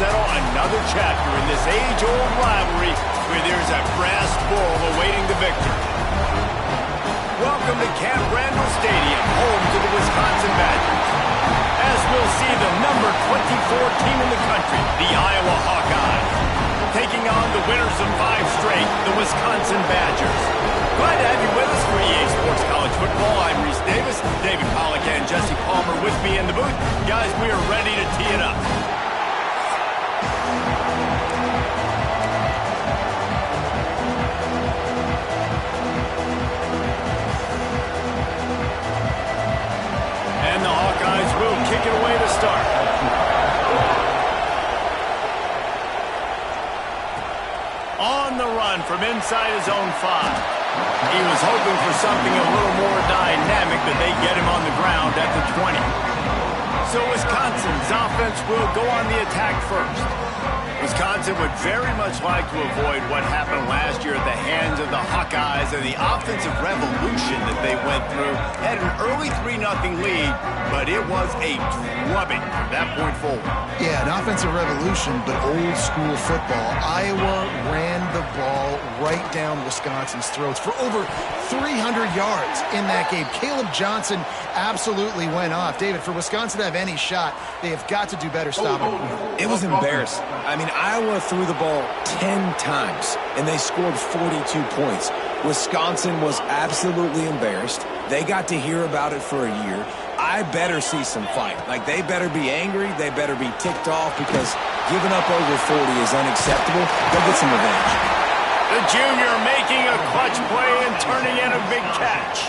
settle another chapter in this age-old rivalry where there's a brass bull awaiting the victor. Welcome to Camp Randall Stadium, home to the Wisconsin Badgers. As we'll see the number 24 team in the country, the Iowa Hawkeyes, taking on the winners of 5 straight, the Wisconsin Badgers. Glad to have you with us for EA Sports College Football. I'm Reese Davis, David Pollack and Jesse Palmer with me in the booth. Guys, we are ready to tee it up. And the Hawkeyes will kick it away to start. On the run from inside his own 5. He was hoping for something a little more dynamic, but they get him on the ground at the 20. So Wisconsin's offense will go on the attack first. Wisconsin would very much like to avoid what happened last year at the hands of the Hawkeyes and the offensive revolution that they went through. Had an early 3-0 lead, but it was a drubbing from that point forward. Yeah, an offensive revolution, but old school football. Iowa ran the ball right down Wisconsin's throats for over 300 yards in that game. Caleb Johnson absolutely went off. David, for Wisconsin to have any shot, they have got to do better stopping. It was embarrassing. I mean, Iowa threw the ball 10 times, and they scored 42 points. Wisconsin was absolutely embarrassed. They got to hear about it for a year. I better see some fight. Like, they better be angry. They better be ticked off because giving up over 40 is unacceptable. They'll get some revenge. The junior making a clutch play and turning in a big catch.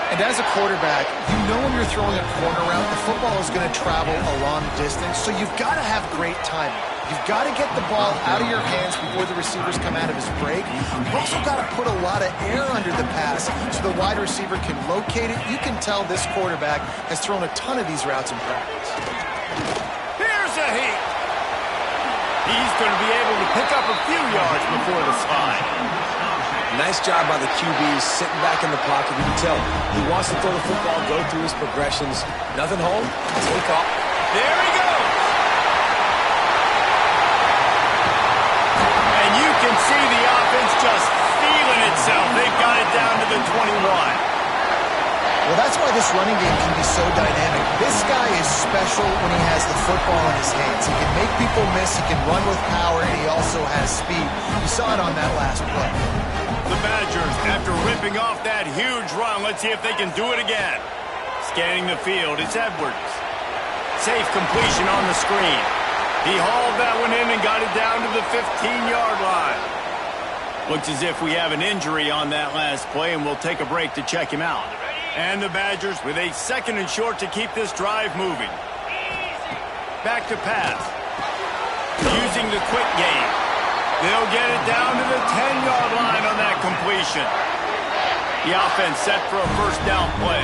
And as a quarterback, you know when you're throwing a corner route, the football is going to travel a long distance, so you've got to have great timing. You've got to get the ball out of your hands before the receivers come out of his break. You've also got to put a lot of air under the pass so the wide receiver can locate it. You can tell this quarterback has thrown a ton of these routes in practice. Here's a hit. He's going to be able to pick up a few yards before the slide. Nice job by the QB, sitting back in the pocket. You can tell he wants to throw the football, go through his progressions. Nothing home, take off. There he goes. And you can see the offense just feeling itself. They got it down to the 21. Well, that's why this running game can be so dynamic. This guy is special when he has the football in his hands. He can make people miss, he can run with power, and he also has speed. You saw it on that last play. The Badgers, after ripping off that huge run, let's see if they can do it again. Scanning the field, it's Edwards. Safe completion on the screen. He hauled that one in and got it down to the 15-yard line. Looks as if we have an injury on that last play, and we'll take a break to check him out. And the Badgers with a 2nd and short to keep this drive moving. Back to pass. Using the quick game. They'll get it down to the 10-yard line on that completion. The offense set for a first down play.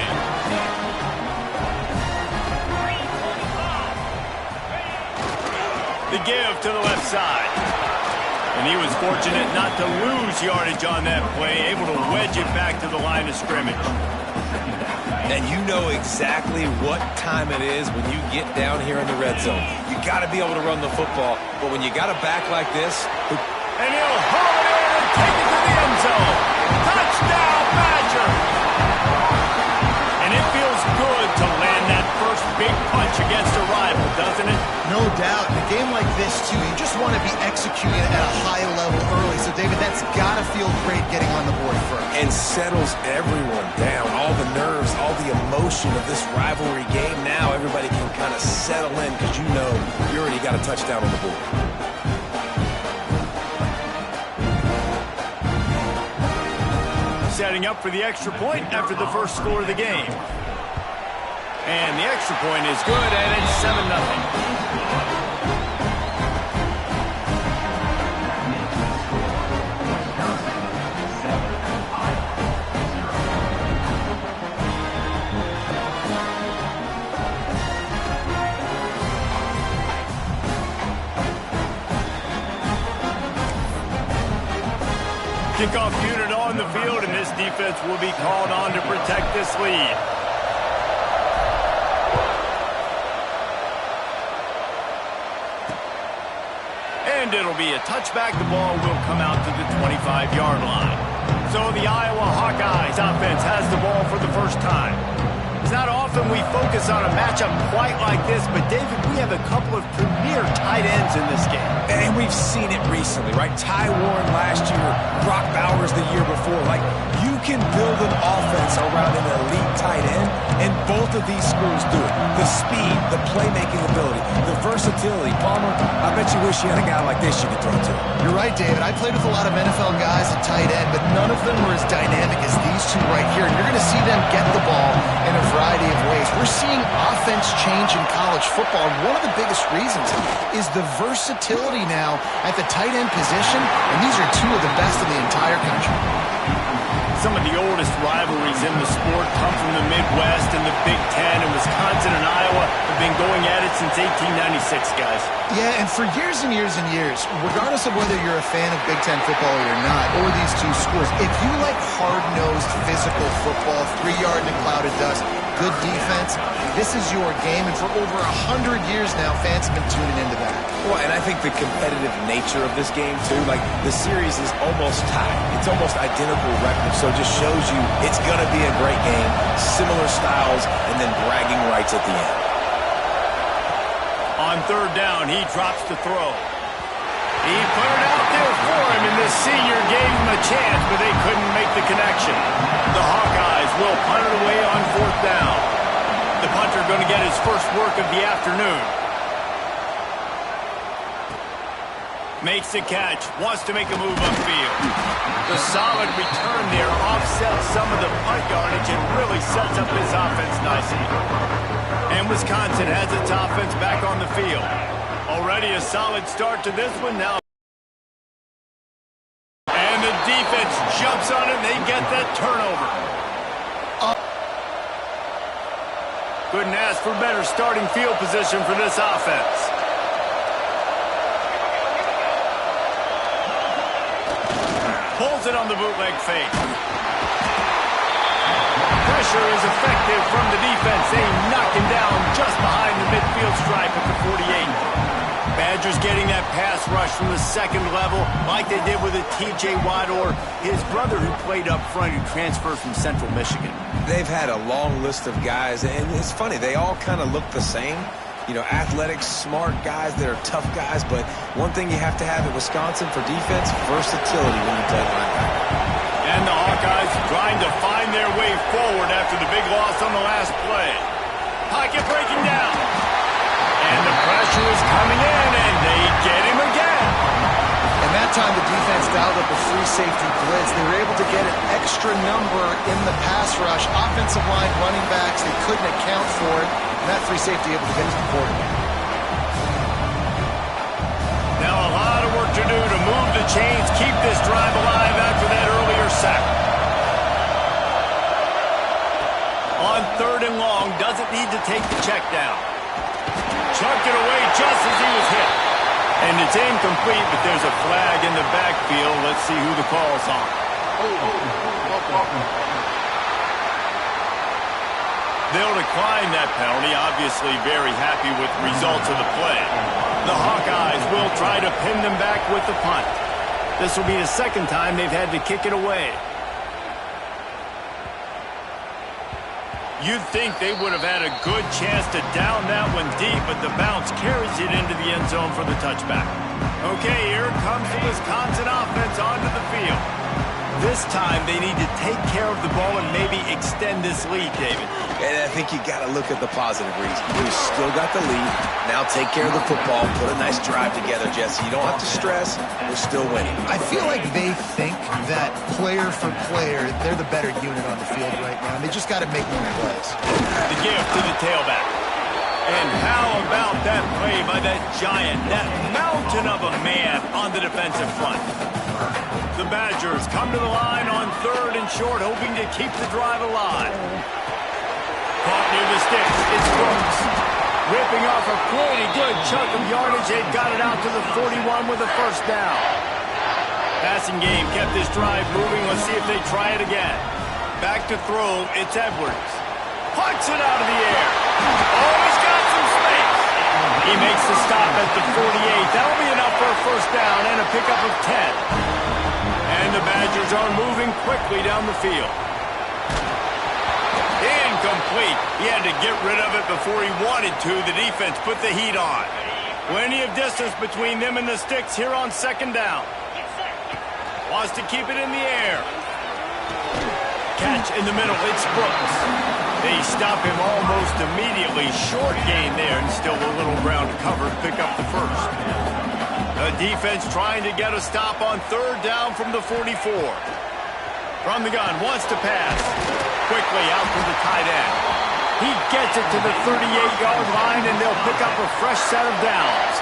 The give to the left side. And he was fortunate not to lose yardage on that play, able to wedge it back to the line of scrimmage. And you know exactly what time it is when you get down here in the red zone. You got to be able to run the football, but when you got a back like this... And he'll haul it in and take it to the end zone. Touchdown, Badger! And it feels good to land that first big punch against a rival, doesn't it? No doubt. In a game like this, too, you just want to be executing at a high level early. So, David, that's got to feel great getting on the board first. And settles everyone down. All the nerves, all the emotion of this rivalry game. Now everybody can kind of settle in because you know you already got a touchdown on the board. Setting up for the extra point after the first score of the game. And the extra point is good, and it's 7-0. Kickoff unit on the field, and this defense will be called on to protect this lead. And it'll be a touchback. The ball will come out to the 25-yard line. So the Iowa Hawkeyes offense has the ball for the first time. It's not often we focus on a matchup quite like this, but David, we have a couple of premier tight ends in this game. And we've seen it recently, right? Ty Warren last year, Brock Bowers the year before. Like, you can build an offense around an elite tight end, and both of these schools do it. The speed, the playmaking ability, the versatility. Palmer, I bet you wish you had a guy like this you could throw to. You're right, David. I played with a lot of NFL guys at tight end, but none of them were as dynamic as these two right here. And you're going to see them get the ball in a variety of ways. We're seeing offense change in college football, and one of the biggest reasons is the versatility now at the tight end position, and these are two of the best in the entire country. Some of the oldest rivalries in the sport come from the Midwest, and the Big Ten, and Wisconsin and Iowa have been going at it since 1896, guys. Yeah, and for years and years and years, regardless of whether you're a fan of Big Ten football or you're not, or these two schools, if you like hard-nosed physical football, 3-yard in a cloud of dust, good defense, this is your game, and for over 100 years now, fans have been tuning into that. Well, and I think the competitive nature of this game, too, like, the series is almost tied. It's almost identical records, so it just shows you it's going to be a great game, similar styles, and then bragging rights at the end. On third down, he drops the throw. He put it out there for him, and the senior gave him a chance, but they couldn't make the connection. The Hawkeyes will punt it away on fourth down. The punter going to get his first work of the afternoon. Makes the catch, wants to make a move upfield. The solid return there offsets some of the punt yardage and really sets up his offense nicely. And Wisconsin has its offense back on the field. Already a solid start to this one now. And the defense jumps on it, and they get that turnover. Couldn't ask for better starting field position for this offense. Pulls it on the bootleg fake. Pressure is effective from the defense. They knock him down just behind the midfield stripe at the 48. Badgers getting that pass rush from the second level like they did with a T.J. Watt or his brother who played up front who transferred from Central Michigan. They've had a long list of guys, and it's funny, they all kind of look the same. You know, athletic, smart guys that are tough guys, but one thing you have to have at Wisconsin for defense, versatility when you play linebacker. And the Hawkeyes trying to find their way forward after the big loss on the last play. Pocket breaking down. And the pressure is coming in, and they get him again. And that time the defense dialed up a free safety blitz. They were able to get an extra number in the pass rush. Offensive line, running backs, they couldn't account for it. And that free safety able to get to the quarterback. Now a lot of work to do to move the chains, keep this drive alive after that earlier sack. On third and long, doesn't need to take the check down. Chucked it away just as he was hit. And it's incomplete, but there's a flag in the backfield. Let's see who the call's on. They'll decline that penalty, obviously very happy with the results of the play. The Hawkeyes will try to pin them back with the punt. This will be the second time they've had to kick it away. You'd think they would have had a good chance to down that one deep, but the bounce carries it into the end zone for the touchback. Okay, here comes the Wisconsin offense onto the field. This time they need to take care of the ball and maybe extend this lead, David. And I think you got to look at the positive reason. We've still got the lead. Now take care of the football. Put a nice drive together, Jesse. You don't have to stress. We're still winning. I feel like they think that player for player, they're the better unit on the field right now. They just got to make more plays. The give to the tailback. And how about that play by that giant, that mountain of a man on the defensive front? The Badgers come to the line on third and short, hoping to keep the drive alive. Caught near the sticks. It's Brooks. Ripping off a pretty good chunk of yardage. They got it out to the 41 with a first down. Passing game kept this drive moving. Let's see if they try it again. Back to throw. It's Edwards. Puts it out of the air. Oh, he's got some space. He makes the stop at the 48. That'll be enough for a first down and a pickup of 10. And the Badgers are moving quickly down the field. Incomplete. He had to get rid of it before he wanted to. The defense put the heat on. Plenty of distance between them and the sticks here on second down. Wants to keep it in the air. Catch in the middle. It's Brooks. They stop him almost immediately. Short gain there, and still a little ground to cover to pick up the first. The defense trying to get a stop on third down from the 44. From the gun, wants to pass. Quickly out to the tight end. He gets it to the 38-yard line, and they'll pick up a fresh set of downs.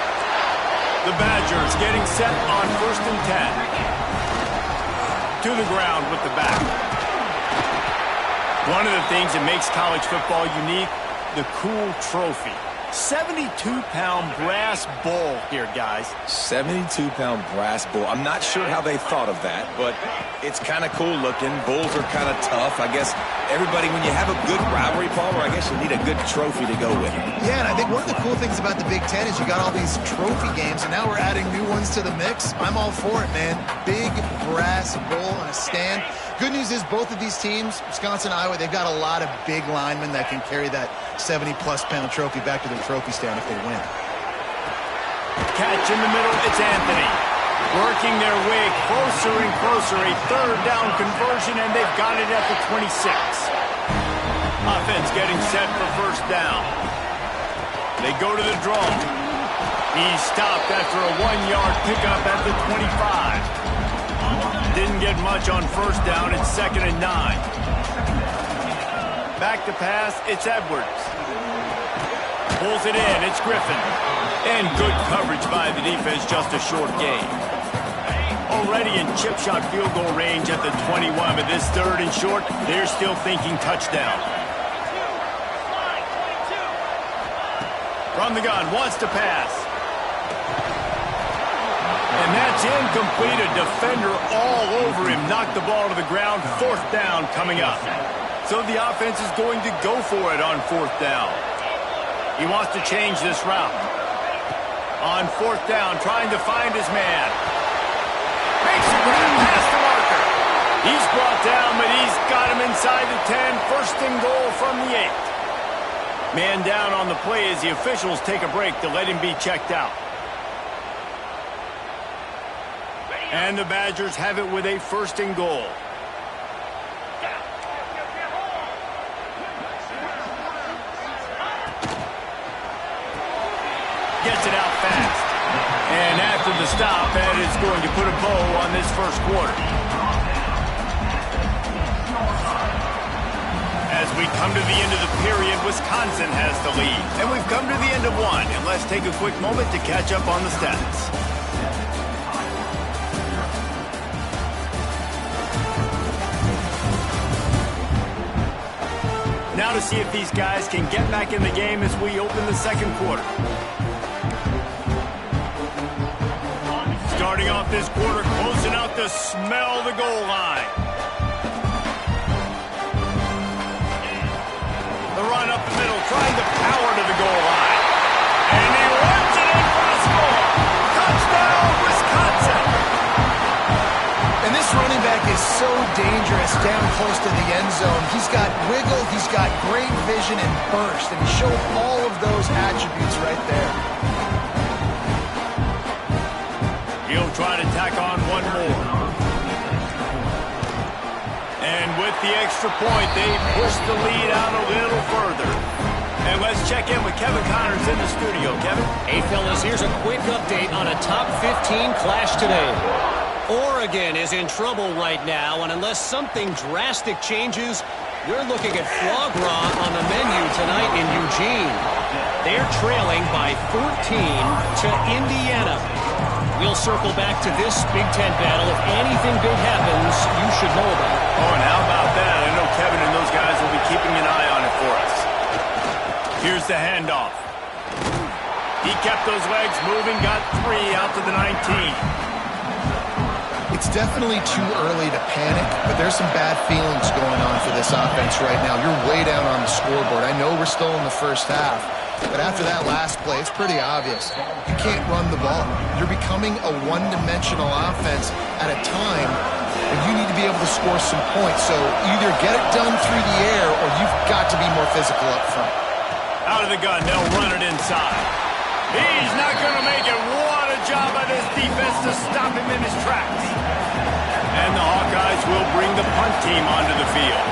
The Badgers getting set on first and 10. To the ground with the back. One of the things that makes college football unique, the cool trophy. 72-pound brass bowl here, guys. 72-pound brass bull. I'm not sure how they thought of that, but it's kind of cool looking. Bulls are kind of tough. I guess everybody, when you have a good rivalry, Palmer, I guess you need a good trophy to go with it. Yeah, and I think one of the cool things about the Big Ten is you got all these trophy games, and now we're adding new ones to the mix. I'm all for it, man. Big brass bowl on a stand. Good news is both of these teams, Wisconsin, Iowa, they've got a lot of big linemen that can carry that 70-plus pound trophy back to their trophy stand if they win. Catch in the middle, it's Anthony. Working their way closer and closer, a third down conversion, and they've got it at the 26. Offense getting set for first down. They go to the draw. He's stopped after a 1-yard pickup at the 25. Didn't get much on first down. It's second and 9. Back to pass. It's Edwards. Pulls it in. It's Griffin. And good coverage by the defense. Just a short gain. Already in chip shot field goal range at the 21. But this third and short, they're still thinking touchdown. From the gun. Wants to pass. And that's incomplete. A defender all over him. Knocked the ball to the ground. Fourth down coming up. So the offense is going to go for it on fourth down. He wants to change this route. On fourth down, trying to find his man. Makes a grab past the marker. He's brought down, but he's got him inside the 10. First and goal from the 8. Man down on the play as the officials take a break to let him be checked out. And the Badgers have it with a first and goal. Gets it out fast. And after the stop, that is going to put a bow on this first quarter. As we come to the end of the period, Wisconsin has the lead. And we've come to the end of one. And let's take a quick moment to catch up on the stats. Now to see if these guys can get back in the game as we open the second quarter. Starting off this quarter, close enough to smell the goal line. The run up the middle, trying to power to the goal line. And he runs it in for a score. Touchdown, Wisconsin! And this running back is so dangerous down close to the end zone. He's got wiggle, he's got great vision and burst, and he showed all of those attributes right there. He'll try to tack on one more. And with the extra point, they push the lead out a little further. And let's check in with Kevin Connors in the studio. Kevin? Hey, fellas, here's a quick update on a top 15 clash today. Oregon is in trouble right now, and unless something drastic changes, we're looking at foie gras on the menu tonight in Eugene. They're trailing by 14 to Indiana. We'll circle back to this Big Ten battle. If anything big happens, you should know about it. Oh, and how about that? I know Kevin and those guys will be keeping an eye on it for us. Here's the handoff. He kept those legs moving, got 3 out to the 19. It's definitely too early to panic, but there's some bad feelings going on for this offense right now. You're way down on the scoreboard. I know we're still in the first half, But after that last play, it's pretty obvious. You can't run the ball. You're becoming a one-dimensional offense at a time when you need to be able to score some points. So either get it done through the air or you've got to be more physical up front. Out of the gun, they'll run it inside. He's not going to make it. What a job by this defense to stop him in his tracks. And the Hawkeyes will bring the punt team onto the field.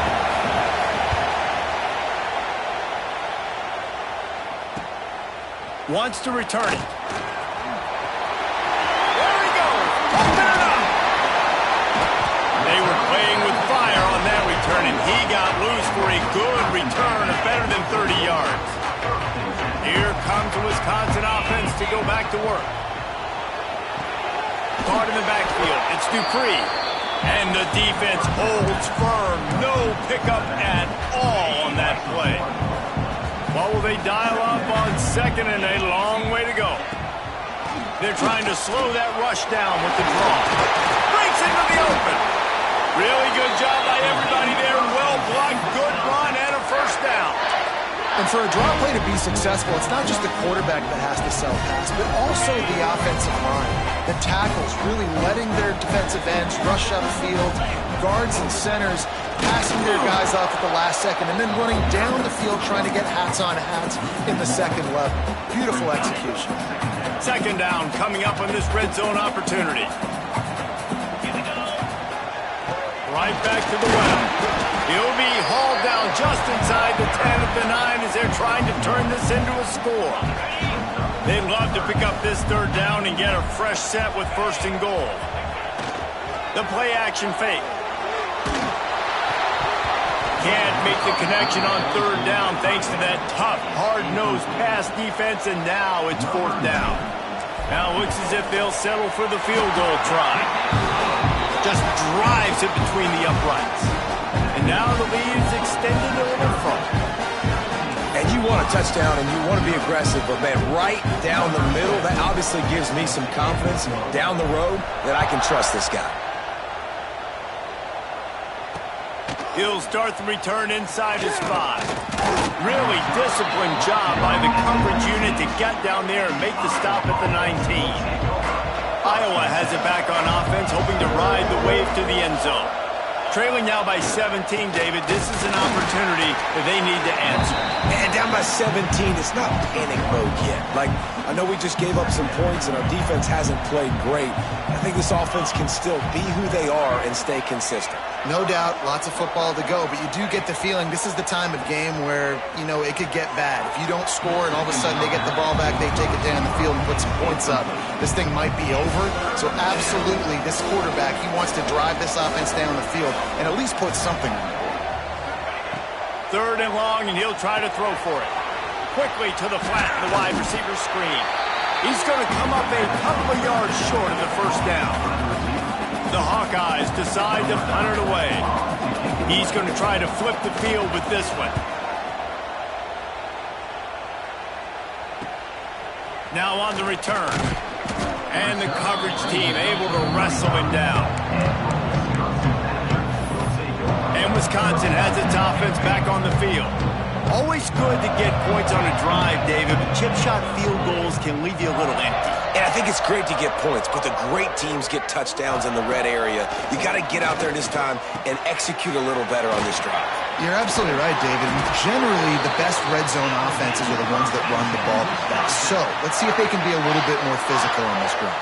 Wants to return it. There he goes. Open it up. They were playing with fire on that return, and he got loose for a good return of better than 30 yards. Here comes the Wisconsin offense to go back to work. Caught in the backfield. It's Dupree. And the defense holds firm. No pickup at all on that play. What will they dial up on second and a long way to go? They're trying to slow that rush down with the draw. Breaks into the open. Really good job by everybody there. Well blocked, good run, and a first down. And for a draw play to be successful, it's not just the quarterback that has to sell pass, but also the offensive line. The tackles really letting their defensive ends rush upfield, guards and centers passing their guys off at the last second, and then running down the field trying to get hats on hats in the second level. Beautiful execution. Second down coming up on this red zone opportunity. Right back to the well. He'll be hauled down just inside the 10 of the 9 as they're trying to turn this into a score. They'd love to pick up this third down and get a fresh set with first and goal. The play action fake. Can't make the connection on third down thanks to that tough, hard-nosed pass defense, and now it's fourth down. Now it looks as if they'll settle for the field goal try. Just drives it between the uprights. And now the lead is extended a little further. And you want a touchdown and you want to be aggressive, but man, right down the middle, that obviously gives me some confidence down the road that I can trust this guy. He'll start the return inside his 5. Really disciplined job by the coverage unit to get down there and make the stop at the 19. Iowa has it back on offense, hoping to ride the wave to the end zone. Trailing now by 17, David. This is an opportunity that they need to answer. And down by 17, it's not panic mode yet. Like, I know we just gave up some points and our defense hasn't played great. I think this offense can still be who they are and stay consistent. No doubt, lots of football to go, but you do get the feeling this is the time of game where, you know, it could get bad. If you don't score and all of a sudden they get the ball back, they take it down the field and put some points up, this thing might be over. So absolutely, this quarterback, he wants to drive this offense down the field and at least put something on the board. Third and long, and he'll try to throw for it. Quickly to the flat, the wide receiver screen. He's going to come up a couple of yards short of the first down. The Hawkeyes decide to punt it away. He's going to try to flip the field with this one. Now on the return. And the coverage team able to wrestle him down. And Wisconsin has its offense back on the field. Always good to get points on a drive, David, but chip shot field goals can leave you a little empty. And I think it's great to get points, but the great teams get touchdowns in the red area. You got to get out there this time and execute a little better on this drive. You're absolutely right, David. Generally, the best red zone offenses are the ones that run the ball best. So let's see if they can be a little bit more physical on this drive.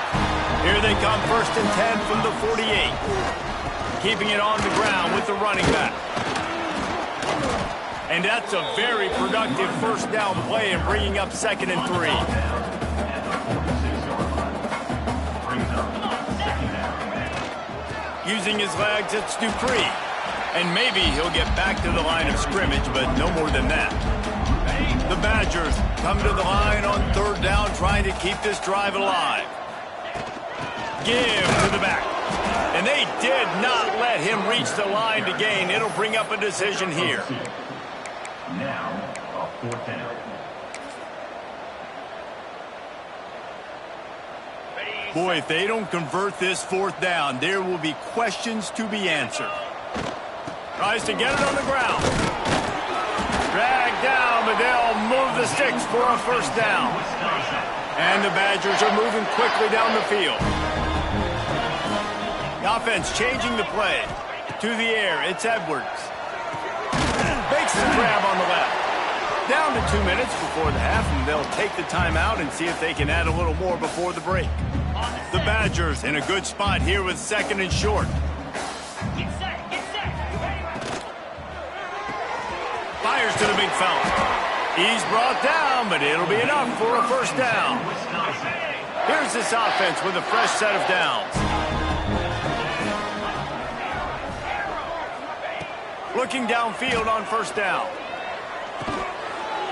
Here they come, first and 10 from the 48. Keeping it on the ground with the running back. And that's a very productive first down play and bringing up second and 3. Using his legs, it's Dupree. And maybe he'll get back to the line of scrimmage, but no more than that. The Badgers come to the line on third down, trying to keep this drive alive. Give to the back. And they did not let him reach the line to gain. It'll bring up a decision here. Now, a fourth down. Boy, if they don't convert this fourth down, there will be questions to be answered. Tries to get it on the ground. Dragged down, but they'll move the sticks for a first down. And the Badgers are moving quickly down the field. The offense changing the play. To the air, it's Edwards. Makes the grab on the left. Down to 2 minutes before the half, and they'll take the timeout and see if they can add a little more before the break. The Badgers in a good spot here with 2nd and short. Fires to the big fella. He's brought down, but it'll be enough for a first down. Here's this offense with a fresh set of downs. Looking downfield on first down.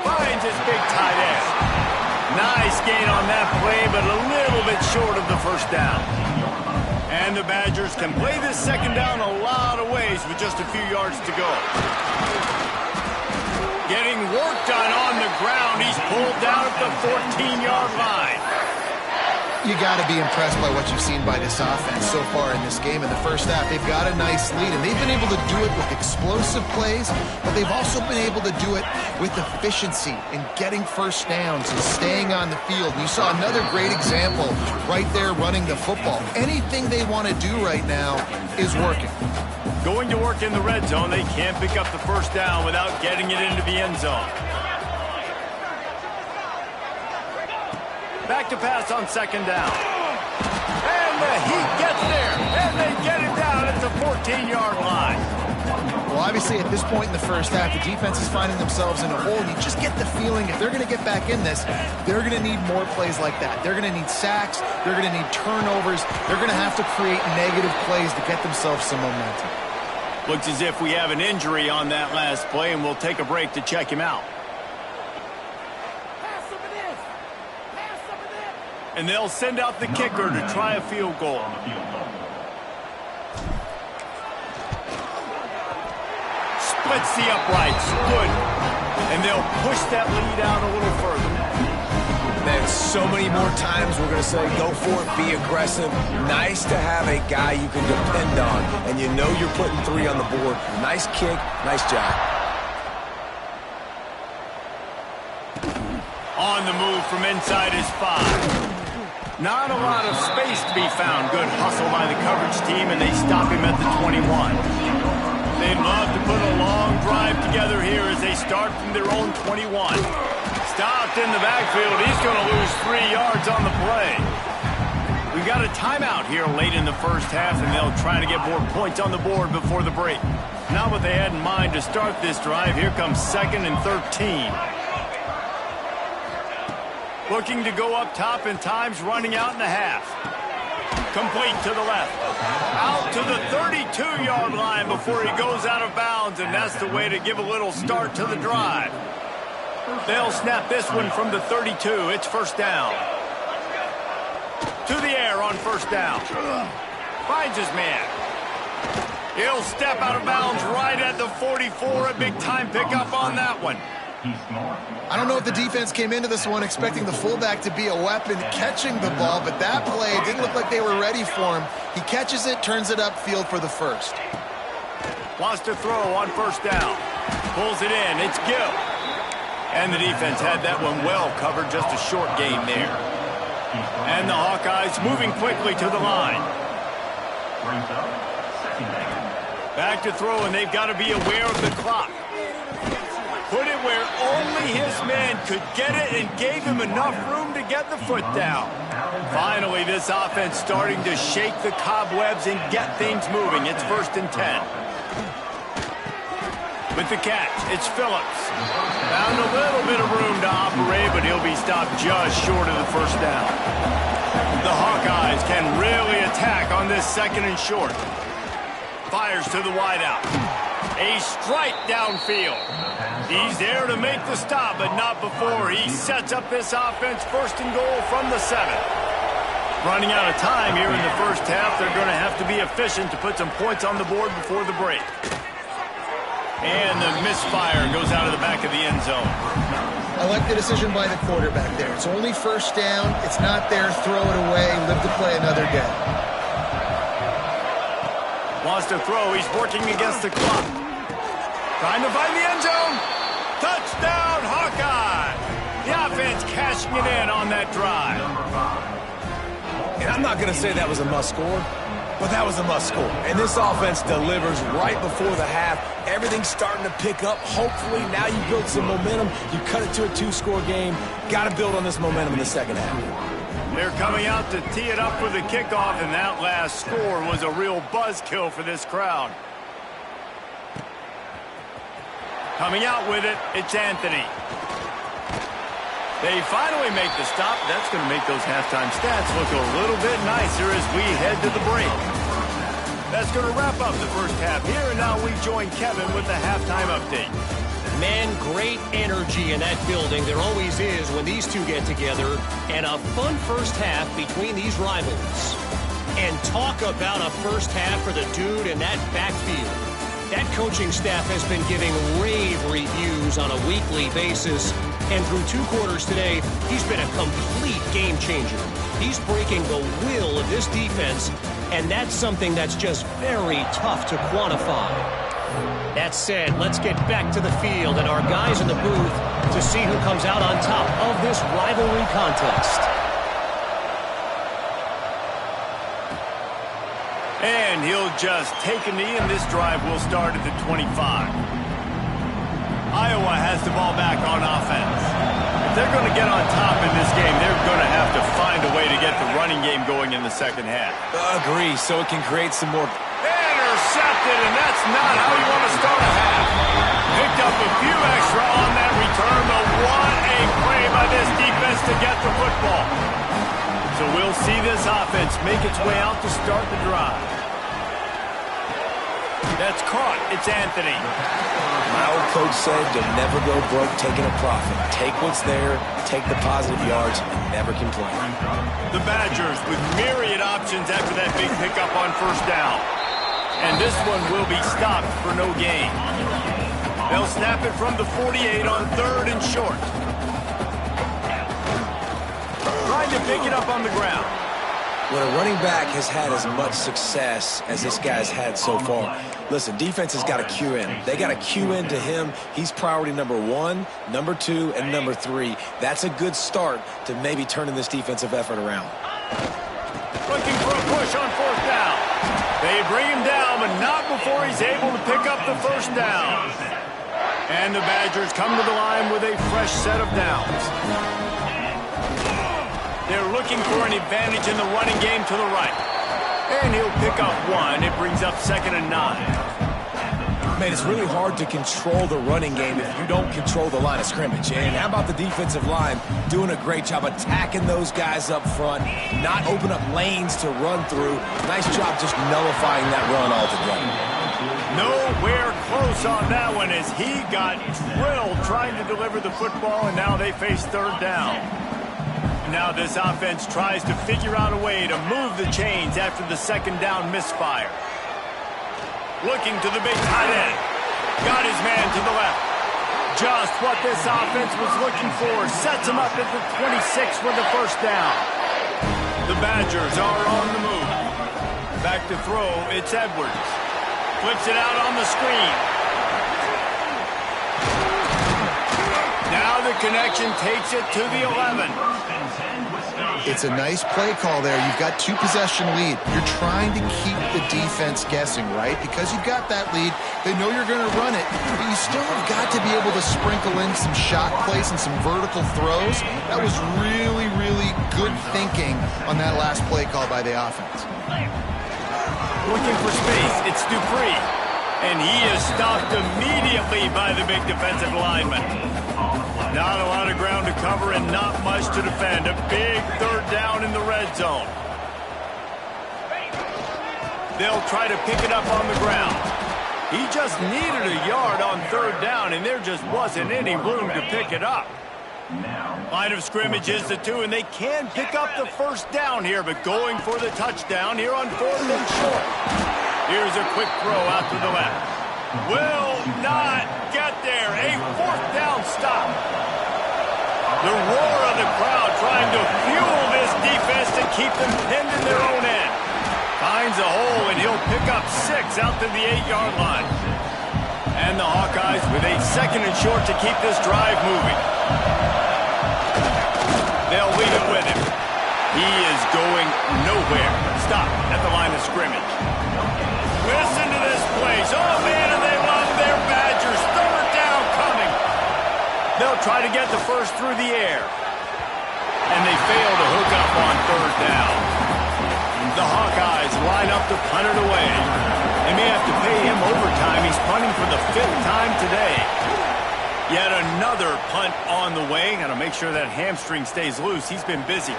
Finds his big tight end. Nice gain on that play, but a little bit short of the first down. And the Badgers can play this second down a lot of ways with just a few yards to go. Getting work done on the ground. He's pulled down at the 14-yard line. You got to be impressed by what you've seen by this offense so far in this game. In the first half, they've got a nice lead, and they've been able to do it with explosive plays, but they've also been able to do it with efficiency in getting first downs and staying on the field. You saw another great example right there running the football. Anything they want to do right now is working. Going to work in the red zone, they can't pick up the first down without getting it into the end zone. Back to pass on second down. And the Heat gets there, and they get it down at the 14-yard line. Well, obviously, at this point in the first half, the defense is finding themselves in a hole. You just get the feeling if they're going to get back in this, they're going to need more plays like that. They're going to need sacks. They're going to need turnovers. They're going to have to create negative plays to get themselves some momentum. Looks as if we have an injury on that last play, and we'll take a break to check him out. And they'll send out the kicker to try a field goal. Splits the uprights. Good. And they'll push that lead out a little further. Man, so many more times we're going to say, go for it, be aggressive. Nice to have a guy you can depend on, and you know you're putting 3 on the board. Nice kick, nice job. On the move from inside his 5. Not a lot of space to be found. Good hustle by the coverage team, and they stop him at the 21. They'd love to put a long drive together here as they start from their own 21. Stopped in the backfield. He's going to lose 3 yards on the play. We've got a timeout here late in the first half, and they'll try to get more points on the board before the break. Not what they had in mind to start this drive. Here comes 2nd and 13. Looking to go up top, and time's running out in the half. Complete to the left. Out to the 32-yard line before he goes out of bounds, and that's the way to give a little start to the drive. They'll snap this one from the 32. It's first down. To the air on first down. Finds his man. He'll step out of bounds right at the 44. A big-time pickup on that one. I don't know if the defense came into this one expecting the fullback to be a weapon catching the ball, but that play didn't look like they were ready for him. He catches it, turns it upfield for the first. Wants to throw on first down. Pulls it in. It's Gill. And the defense had that one well covered. Just a short game there. And the Hawkeyes moving quickly to the line. Back to throw, and they've got to be aware of the clock. Put it where only his man could get it and gave him enough room to get the foot down. Finally, this offense starting to shake the cobwebs and get things moving. It's 1st and 10. With the catch, it's Phillips. Found a little bit of room to operate, but he'll be stopped just short of the first down. The Hawkeyes can really attack on this 2nd and short. Fires to the wideout. A strike downfield. He's there to make the stop, but not before he sets up this offense 1st and goal from the 7. Running out of time here in the first half. They're going to have to be efficient to put some points on the board before the break. And the misfire goes out of the back of the end zone. I like the decision by the quarterback there. It's only first down. It's not there. Throw it away. Live to play another day. Wants to throw. He's working against the clock. Trying to find the end zone. Touchdown, Hawkeyes! putting it in on that drive. And I'm not going to say that was a must-score, but that was a must-score. And this offense delivers right before the half. Everything's starting to pick up. Hopefully, now you build some momentum. You cut it to a 2-score game. Got to build on this momentum in the second half. They're coming out to tee it up for the kickoff, and that last score was a real buzzkill for this crowd. Coming out with it, it's Anthony. They finally make the stop. That's going to make those halftime stats look a little bit nicer as we head to the break. That's going to wrap up the first half here, and now we join Kevin with the halftime update. Man, great energy in that building. There always is when these two get together, and a fun first half between these rivals. And talk about a first half for the dude in that backfield. That coaching staff has been giving rave reviews on a weekly basis. And through 2 quarters today, he's been a complete game changer. He's breaking the will of this defense, and that's something that's just very tough to quantify. That said, let's get back to the field and our guys in the booth to see who comes out on top of this rivalry contest. And he'll just take a knee, and this drive will start at the 25. Iowa has the ball back on offense. If they're going to get on top in this game, they're going to have to find a way to get the running game going in the second half. Agree, so it can create some more. Intercepted, and that's not how you want to start a half. Picked up a few extra on that return, but what a play by this defense to get the football. So we'll see this offense make its way out to start the drive. That's caught. It's Anthony. My old coach said you'll never go broke taking a profit. Take what's there, take the positive yards, and never complain. The Badgers with myriad options after that big pickup on first down. And this one will be stopped for no gain. They'll snap it from the 48 on 3rd and short. Trying to pick it up on the ground. When a running back has had as much success as this guy's had so far, listen, defense has got to cue in. They got to cue in to him. He's priority number 1, number 2, and number 3. That's a good start to maybe turning this defensive effort around. Looking for a push on 4th down. They bring him down, but not before he's able to pick up the first down. And the Badgers come to the line with a fresh set of downs. They're looking for an advantage in the running game to the right. And he'll pick up 1. It brings up 2nd and 9. Man, it's really hard to control the running game if you don't control the line of scrimmage. And how about the defensive line doing a great job attacking those guys up front, not open up lanes to run through. Nice job just nullifying that run altogether. Nowhere close on that one as he got drilled trying to deliver the football, and now they face 3rd down. Now this offense tries to figure out a way to move the chains after the 2nd down misfire. Looking to the big tight end. Got his man to the left. Just what this offense was looking for. Sets him up at the 26 for the first down. The Badgers are on the move. Back to throw, it's Edwards. Flips it out on the screen. Now the connection takes it to the 11. It's a nice play call there. You've got 2-possession lead. You're trying to keep the defense guessing, right? Because you've got that lead. They know you're going to run it, but you still have got to be able to sprinkle in some shot plays and some vertical throws. That was really, really good thinking on that last play call by the offense. Looking for space, it's Dupree. And he is stopped immediately by the big defensive lineman. Not a lot of ground to cover and not much to defend. A big 3rd down in the red zone. They'll try to pick it up on the ground. He just needed a yard on 3rd down, and there just wasn't any room to pick it up. Line of scrimmage is the 2, and they can pick up the first down here, but going for the touchdown here on 4th and short. Here's a quick throw out to the left. Will not get there. A 4th down stop. The roar of the crowd trying to fuel this defense to keep them pinned in their own end. Finds a hole, and he'll pick up 6 out to the 8-yard line. And the Hawkeyes with a 2nd and short to keep this drive moving. try to get the first through the air. And they fail to hook up on third down. The Hawkeyes line up to punt it away. They may have to pay him overtime. He's punting for the 5th time today. Yet another punt on the way. Got to make sure that hamstring stays loose. He's been busy.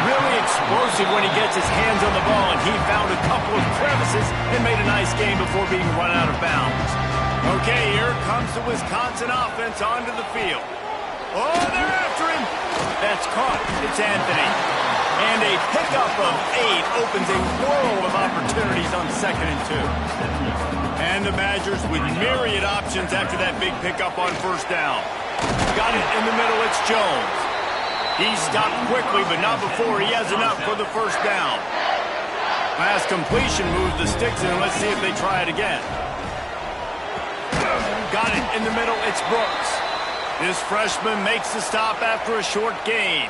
Really explosive when he gets his hands on the ball, and he found a couple of crevices and made a nice game before being run out of bounds. Okay, here comes the Wisconsin offense onto the field. Oh, they're after him. That's caught. It's Anthony. And a pickup of 8 opens a world of opportunities on 2nd and 2. And the Badgers with myriad options after that big pickup on 1st down. Got it in the middle. It's Jones. He stopped quickly, but not before he has enough for the 1st down. Last completion moves the sticks in. Let's see if they try it again. Got it in the middle. It's Brooks. This freshman makes the stop after a short gain.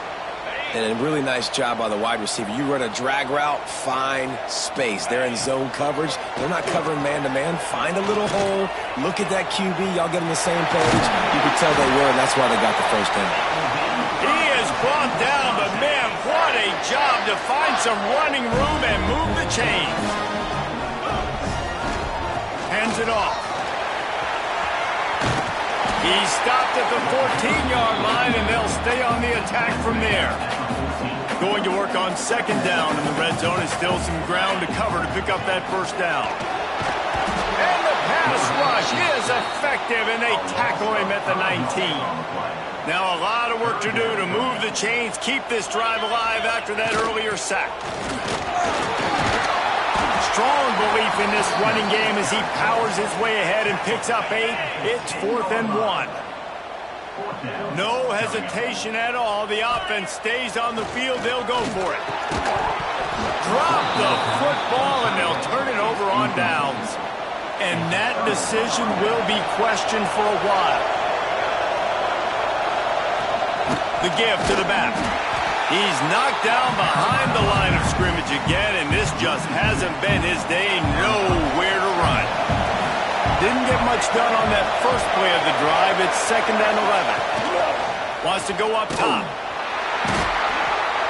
And a really nice job by the wide receiver. You run a drag route, find space. They're in zone coverage. They're not covering man-to-man. Find a little hole. Look at that QB. Y'all get on the same page. You can tell they were, and that's why they got the 1st down. He is brought down, but man, what a job to find some running room and move the chains. Hands it off. He stopped at the 14-yard line, and they'll stay on the attack from there. Going to work on 2nd down, and the red zone is still some ground to cover to pick up that 1st down. And the pass rush is effective, and they tackle him at the 19. Now a lot of work to do to move the chains, keep this drive alive after that earlier sack. Strong belief in this running game as he powers his way ahead and picks up 8. It's 4th and 1. No hesitation at all. The offense stays on the field. They'll go for it. Drop the football, and they'll turn it over on downs. And that decision will be questioned for a while. The give to the back. He's knocked down behind the line of scrimmage again, and this just hasn't been his day. Nowhere to run. Didn't get much done on that first play of the drive. It's 2nd and 11. Wants to go up top.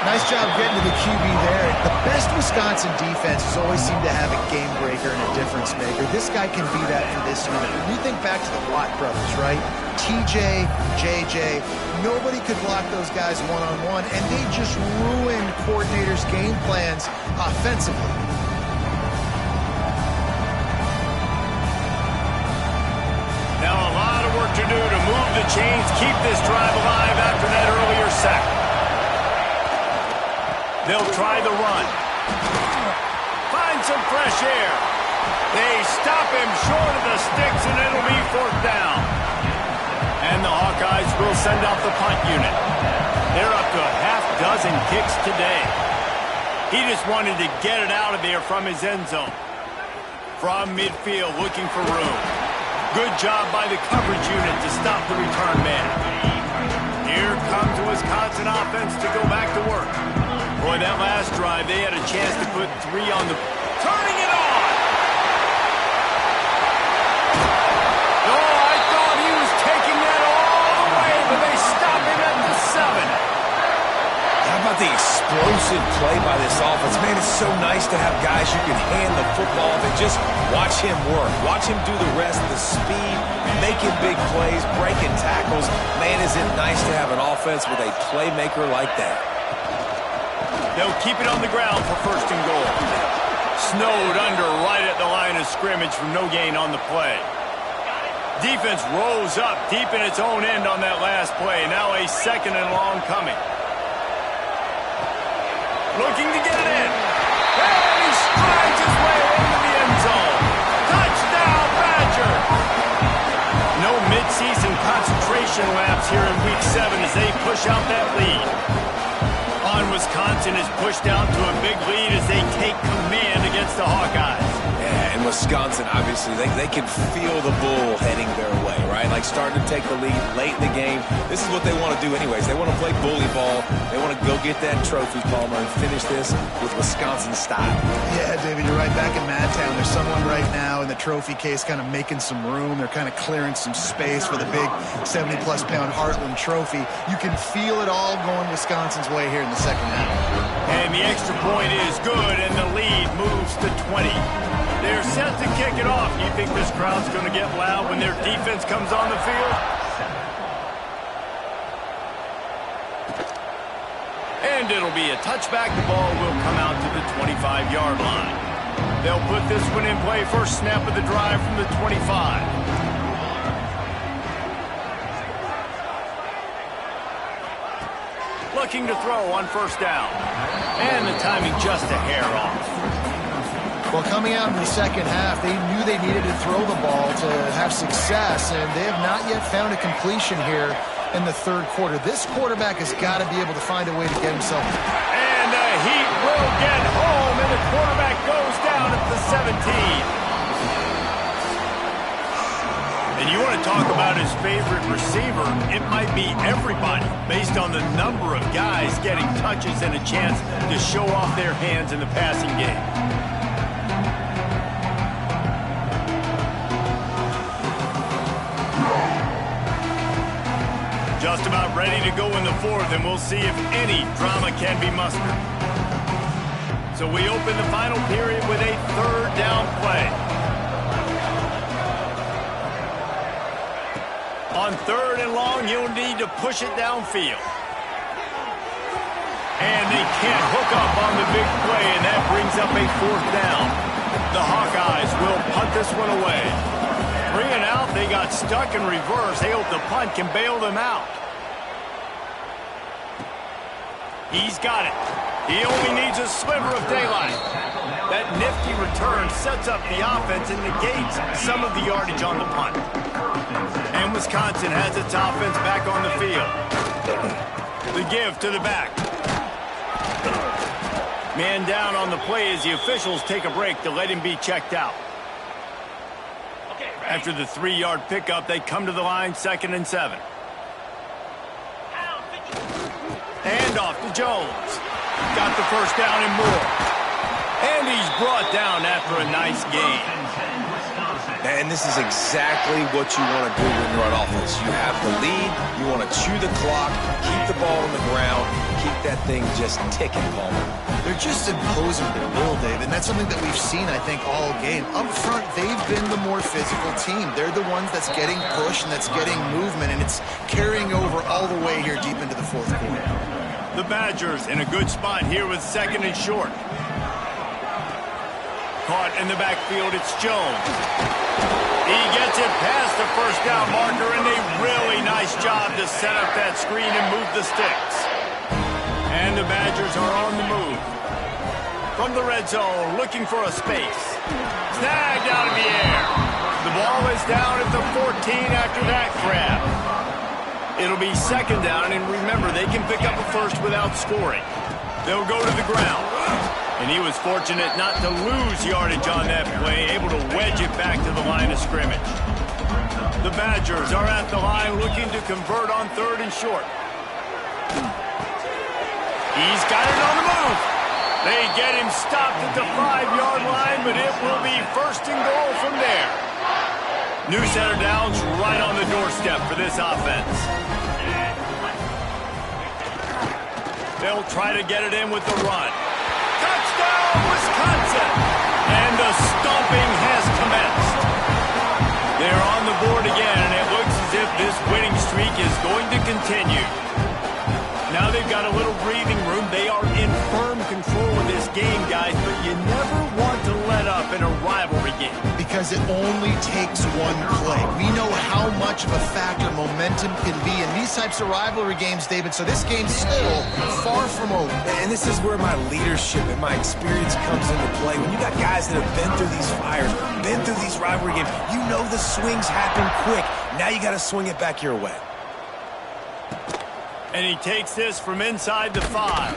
Nice job getting to the QB there. The best Wisconsin defense has always seemed to have a game breaker and a difference maker. This guy can be that in this unit. When you think back to the Watt brothers, right? TJ, JJ, nobody could block those guys one-on-one, and they just ruined coordinators' game plans offensively. Now a lot of work to do to move the chains, keep this drive alive after that earlier sack. They'll try the run. Find some fresh air. They stop him short of the sticks, and it'll be 4th down. And the Hawkeyes will send out the punt unit. They're up to a half-dozen kicks today. He just wanted to get it out of there from his end zone. From midfield, looking for room. Good job by the coverage unit to stop the return man. Here comes the Wisconsin offense to go back to work. Boy, that last drive, they had a chance to put 3 on the... Turning it on! Oh, I thought he was taking that all the way, but they stop him at the 7. How about the explosive play by this offense? Man, it's so nice to have guys you can hand the football and just watch him work. Watch him do the rest, the speed, making big plays, breaking tackles. Man, is it nice to have an offense with a playmaker like that. They'll keep it on the ground for 1st and goal. Snowed under right at the line of scrimmage from no gain on the play. Defense rose up deep in its own end on that last play. Now a 2nd and long coming. Looking to get it in. And he strides his way into the end zone. Touchdown, Badger! No midseason concentration laps here in Week 7 as they push out that lead. Wisconsin is pushed out to a big lead as they take command against the Hawkeyes. Yeah, and Wisconsin, obviously, they can feel the bull heading their way, right? Like starting to take the lead late in the game. This is what they want to do anyways. They want to play bully ball. They want to go get that trophy, Palmer, and finish this with Wisconsin style. Yeah, David, you're right. Back in Madtown, there's someone right now in the trophy case kind of making some room. They're kind of clearing some space for the big 70-plus pound Heartland trophy. You can feel it all going Wisconsin's way here in the second half. And the extra point is good, and the lead moves to 20. They're set to kick it off. You think this crowd's going to get loud when their defense comes on the field? And it'll be a touchback. The ball will come out to the 25-yard line. They'll put this one in play. First snap of the drive from the 25. Looking to throw on first down. And the timing just a hair off. Well, coming out in the second half, they knew they needed to throw the ball to have success, and they have not yet found a completion here in the third quarter. This quarterback has got to be able to find a way to get himself. And the Heat will get home, and the quarterback goes down at the 17. And you want to talk about his favorite receiver, it might be everybody, based on the number of guys getting touches and a chance to show off their hands in the passing game. Just about ready to go in the fourth, and we'll see if any drama can be mustered. So we open the final period with a third down play. On third and long, you'll need to push it downfield. And they can't hook up on the big play, and that brings up a fourth down. The Hawkeyes will punt this one away. 3 and out, they got stuck in reverse. They hope the punt can bail them out. He's got it. He only needs a sliver of daylight. That nifty return sets up the offense and negates some of the yardage on the punt. And Wisconsin has its offense back on the field. The give to the back. Man down on the play as the officials take a break to let him be checked out. After the 3-yard pickup, they come to the line, 2nd and 7. And off to Jones. Got the first down and more. And he's brought down after a nice gain. And this is exactly what you want to do when you're on offense. You have the lead, you want to chew the clock, keep the ball on the ground, keep that thing just ticking, Palmer. They're just imposing their will, Dave, and that's something that we've seen, I think, all game. Up front, they've been the more physical team. They're the ones that's getting pushed and that's getting movement, and it's carrying over all the way here deep into the fourth quarter. The Badgers in a good spot here with 2nd and short. Caught in the backfield, it's Jones. He gets it past the first down marker, and a really nice job to set up that screen and move the sticks. And the Badgers are on the move. From the red zone, looking for a space. Snagged out of the air. The ball is down at the 14 after that grab. It'll be 2nd down, and remember, they can pick up a first without scoring. They'll go to the ground. And he was fortunate not to lose yardage on that play, able to wedge it back to the line of scrimmage. The Badgers are at the line looking to convert on 3rd and short. He's got it on the move. They get him stopped at the 5-yard line, but it will be 1st and goal from there. New center downs right on the doorstep for this offense. They'll try to get it in with the run. Touchdown, Wisconsin! And the stomping has commenced. They're on the board again, and it looks as if this winning streak is going to continue. Now they've got a little breathing room. They are in firm control of this game, guys, but you never want to let up in a rivalry game. Because it only takes one play. We know how much of a factor momentum can be in these types of rivalry games, David, so this game's still far from over. And this is where my leadership and my experience comes into play. When you got guys that have been through these fires, been through these rivalry games, you know the swings happen quick. Now you got to swing it back your way. And he takes this from inside the 5.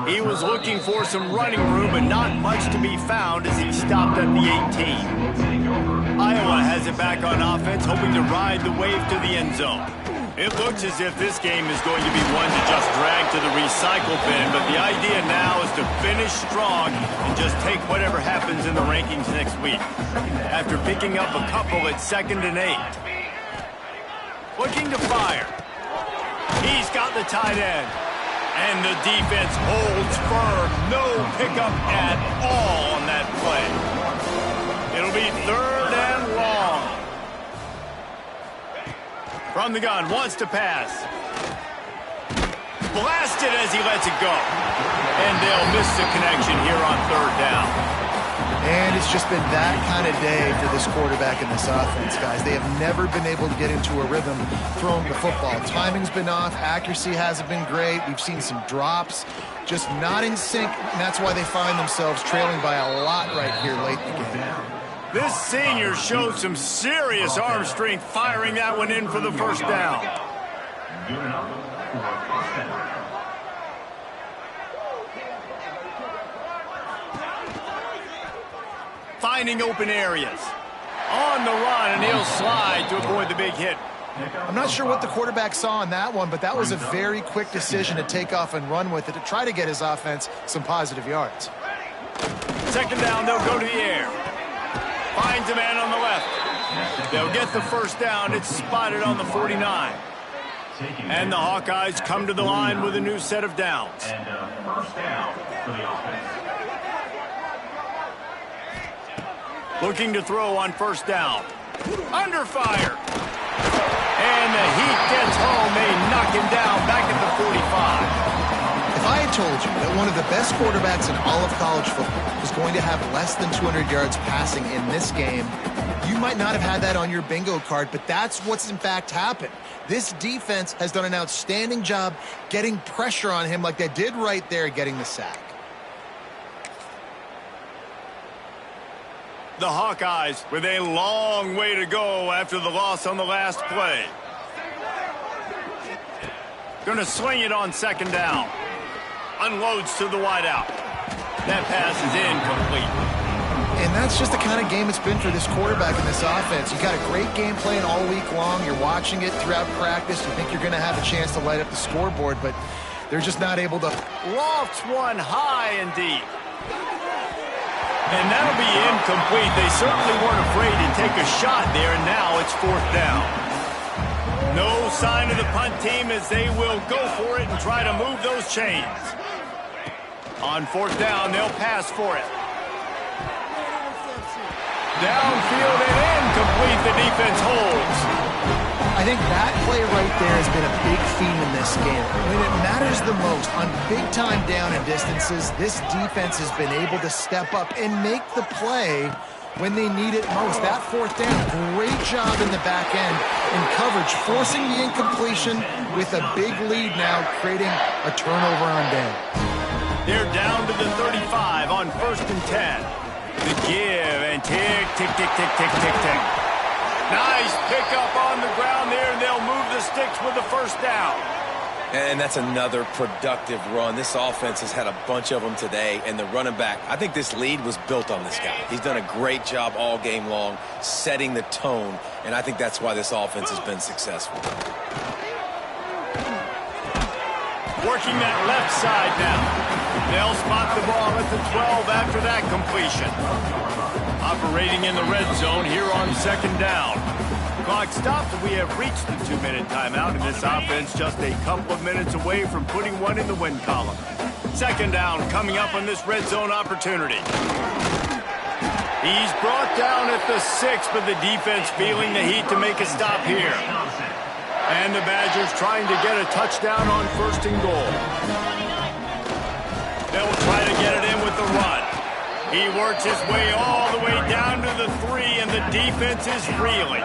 He was looking for some running room, but not much to be found as he stopped at the 18. Iowa has it back on offense, hoping to ride the wave to the end zone. It looks as if this game is going to be one to just drag to the recycle bin, but the idea now is to finish strong and just take whatever happens in the rankings next week. After picking up a couple at 2nd and 8. Looking to fire. He's got the tight end. And the defense holds firm. No pickup at all on that play. It'll be 3rd and long. From the gun, wants to pass. Blasted as he lets it go. And they'll miss the connection here on 3rd down. And it's just been that kind of day for this quarterback and this offense, guys. They have never been able to get into a rhythm throwing the football. Timing's been off. Accuracy hasn't been great. We've seen some drops. Just not in sync, and that's why they find themselves trailing by a lot right here late in the game. This senior showed some serious arm strength firing that one in for the first down. Good enough for a first down. Finding open areas. On the run, and he'll slide to avoid the big hit. I'm not sure what the quarterback saw in that one, but that was a very quick decision to take off and run with it to try to get his offense some positive yards. 2nd down, they'll go to the air. Finds a man on the left. They'll get the first down. It's spotted on the 49. And the Hawkeyes come to the line with a new set of downs. And first down for the offense. Looking to throw on 1st down. Under fire. And the heat gets home. They knock him down back at the 45. If I had told you that one of the best quarterbacks in all of college football was going to have less than 200 yards passing in this game, you might not have had that on your bingo card, but that's what's in fact happened. This defense has done an outstanding job getting pressure on him like they did right there, getting the sack. The Hawkeyes with a long way to go after the loss on the last play. Going to sling it on 2nd down. Unloads to the wideout. That pass is incomplete. And that's just the kind of game it's been for this quarterback in this offense. You got a great game plan all week long. You're watching it throughout practice. You think you're going to have a chance to light up the scoreboard, but they're just not able to. Lofts one high and deep. And that'll be incomplete. They certainly weren't afraid to take a shot there, and now it's 4th down. No sign of the punt team as they will go for it and try to move those chains. On 4th down, they'll pass for it. Downfield and incomplete. The defense holds. I think that play right there has been a big theme in this game. When it matters the most, on big-time down and distances, this defense has been able to step up and make the play when they need it most. That 4th down, great job in the back end in coverage, forcing the incompletion with a big lead now, creating a turnover on down. They're down to the 35 on 1st and 10. The give and tick, tick, tick, tick, tick, tick, tick. Nice pickup on the ground there, and they'll move the sticks with the first down. And that's another productive run. This offense has had a bunch of them today, and the running back, I think this lead was built on this guy. He's done a great job all game long, setting the tone, and I think that's why this offense has been successful. Working that left side now. They'll spot the ball at the 12 after that completion. Operating in the red zone here on 2nd down. Clock stopped. We have reached the 2-minute timeout, and this offense just a couple of minutes away from putting one in the win column. 2nd down coming up on this red zone opportunity. He's brought down at the 6, but the defense feeling the heat to make a stop here. And the Badgers trying to get a touchdown on 1st and goal. They'll try to get it in with the run. He works his way all the way down to the 3, and the defense is reeling.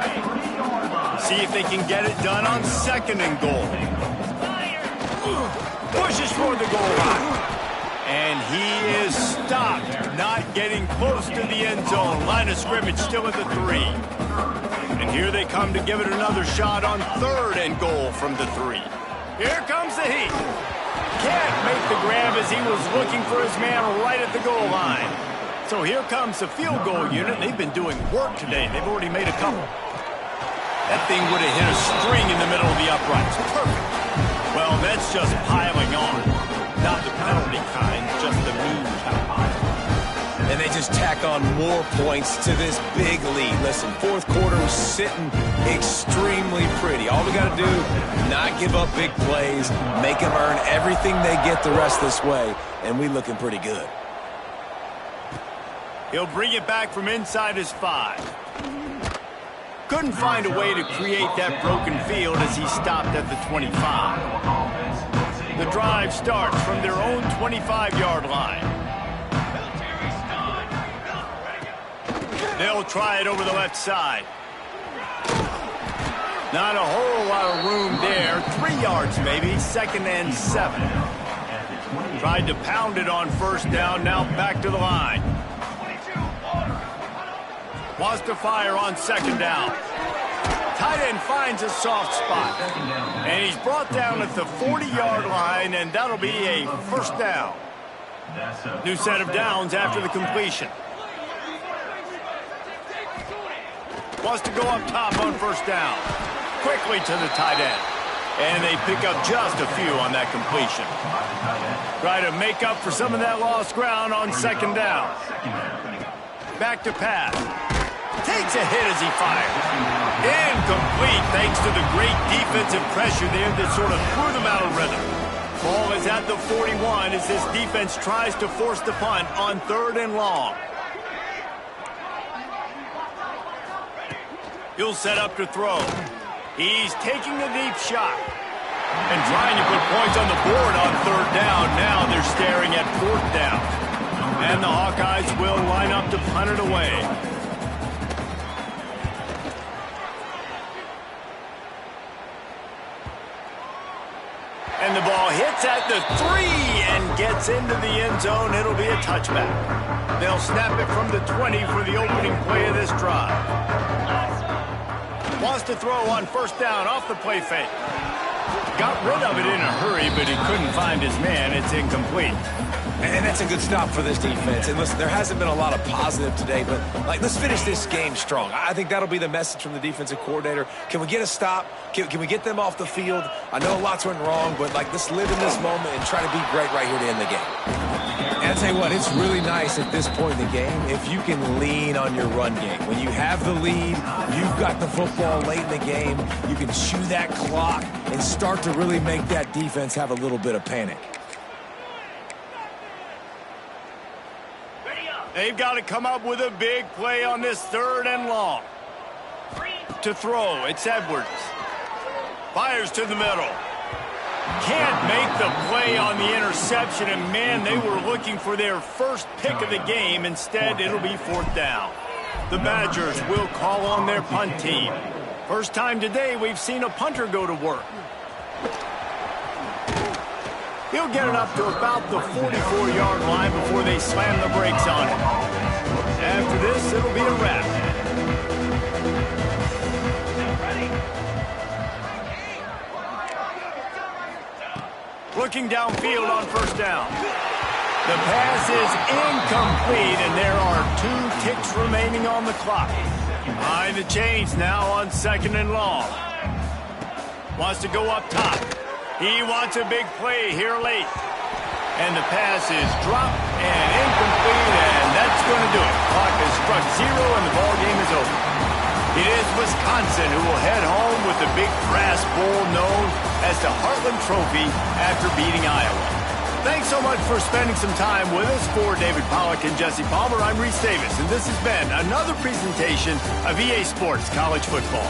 See if they can get it done on 2nd and goal. Pushes for the goal line. And he is stopped, not getting close to the end zone. Line of scrimmage still at the 3. And here they come to give it another shot on 3rd and goal from the 3. Here comes the heat. Can't make the grab as he was looking for his man right at the goal line. So here comes the field goal unit. They've been doing work today. They've already made a couple. That thing would have hit a string in the middle of the uprights. Perfect. Well, that's just piling on. Not the penalty kind, just the mean kind. And they just tack on more points to this big lead. Listen, fourth quarter was sitting extremely pretty. All we got to do, not give up big plays, make them earn everything they get the rest this way, and we looking pretty good. He'll bring it back from inside his 5. Couldn't find a way to create that broken field as he stopped at the 25. The drive starts from their own 25-yard line. They'll try it over the left side. Not a whole lot of room there. 3 yards maybe, 2nd and 7. Tried to pound it on first down, now back to the line. Wants to fire on 2nd down. Tight end finds a soft spot. And he's brought down at the 40-yard line, and that'll be a first down. New set of downs after the completion. Wants to go up top on first down. Quickly to the tight end. And they pick up just a few on that completion. Try to make up for some of that lost ground on 2nd down. Back to pass. Takes a hit as he fires. Incomplete thanks to the great defensive pressure there that sort of threw them out of rhythm. Ball is at the 41 as this defense tries to force the punt on 3rd and long. He'll set up to throw. He's taking a deep shot and trying to put points on the board on 3rd down. Now they're staring at 4th down. And the Hawkeyes will line up to punt it away. And the ball hits at the 3 and gets into the end zone. It'll be a touchback. They'll snap it from the 20 for the opening play of this drive. Wants to throw on first down off the play fake. Got rid of it in a hurry, but he couldn't find his man. It's incomplete. And that's a good stop for this defense. And listen, there hasn't been a lot of positive today, but let's finish this game strong. I think that'll be the message from the defensive coordinator. Can we get a stop? Can we get them off the field? I know lots went wrong, but let's live in this moment and try to be great right here to end the game. And I'll tell you what, it's really nice at this point in the game if you can lean on your run game. When you have the lead, you've got the football late in the game, you can chew that clock and start to really make that defense have a little bit of panic. They've got to come up with a big play on this 3rd and long. To throw, it's Edwards. Fires to the middle. Can't make the play on the interception, and man, they were looking for their first pick of the game. Instead, it'll be 4th down. The Badgers will call on their punt team. First time today we've seen a punter go to work. He'll get it up to about the 44-yard line before they slam the brakes on it. After this, it'll be a wrap. Looking downfield on first down. The pass is incomplete, and there are 2 ticks remaining on the clock. Behind the chains now on 2nd and long. Wants to go up top. He wants a big play here late. And the pass is dropped and incomplete, and that's going to do it. Clock has struck 0, and the ball game is over. It is Wisconsin who will head home with the big brass bowl known as the Heartland Trophy after beating Iowa. Thanks so much for spending some time with us. For David Pollack and Jesse Palmer, I'm Reese Davis, and this has been another presentation of EA Sports College Football.